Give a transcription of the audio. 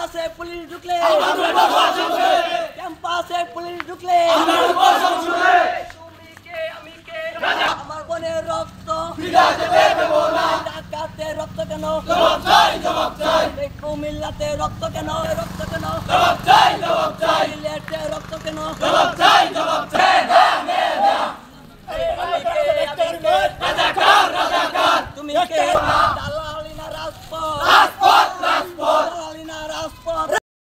ক্যাম্পাসে পুলিশ ঢুকলে ক্যাম্পাসে পুলিশ ঢুকলে আমার বোনের রক্ত ঢাকাতে রক্ত কেন কুমিল্লাতে রক্ত কেন সিলেটে রক্ত কেন তুমি কে